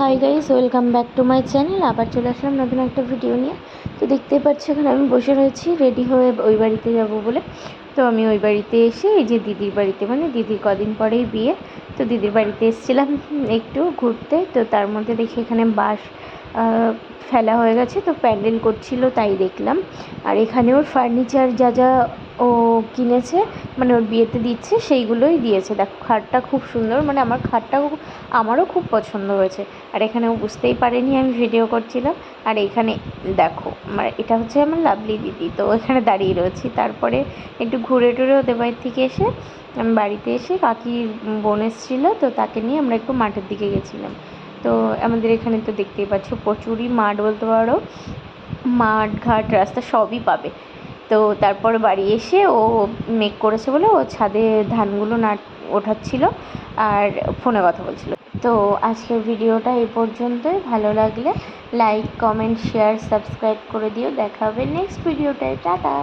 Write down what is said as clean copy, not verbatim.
Hi guys, welcome back to my channel. আবার চলে আসলাম নতুন একটা ভিডিও নিয়ে। তো দেখতেই পাচ্ছি এখানে আমি বসে রয়েছি রেডি হয়ে ওই বাড়িতে যাব বলে। তো আমি ওই বাড়িতে এসে এই যে দিদির বাড়িতে, মানে দিদির কদিন পরেই বিয়ে, তো দিদির বাড়িতে এসেছিলাম একটু ঘুরতে। তো তার মধ্যে দেখি এখানে বাঁশ ফেলা হয়ে গেছে, তো প্যান্ডেল করছিল তাই দেখলাম। আর এখানে ওর ফার্নিচার যা যা ও কিনেছে, মানে ওর বিয়েতে দিচ্ছে সেইগুলোই দিয়েছে। দেখো খাটটা খুব সুন্দর, মানে আমারও খুব পছন্দ হয়েছে। আর এখানে ও বুঝতেই পারেনি আমি ভিডিও করছিলাম। আর এখানে দেখো মানে এটা হচ্ছে আমার লাভলি দিদি, তো এখানে দাঁড়িয়ে রয়েছি। তারপরে একটু ঘুরে টুরে ওদের বাড়ির থেকে এসে আমি বাড়িতে এসে কাকির বোন এসেছিলো, তো তাকে নিয়ে আমরা একটু মাঠের দিকে গেছিলাম। তো আমাদের এখানে তো দেখতেই পাচ্ছ প্রচুরই মাঠ, বলতে পারো মাঠ ঘাট রাস্তা সবই পাবে। তো তারপর বাড়ি এসে ও মেঘ করেছে বলে ও ছাদে ধানগুলো ওঠাচ্ছিল আর ফোনে কথা বলছিল। তো আজকের ভিডিওটা এই পর্যন্তই। ভালো লাগলে লাইক, কমেন্ট, শেয়ার, সাবস্ক্রাইব করে দিও। দেখা হবে নেক্সট ভিডিওটায়। টাটা।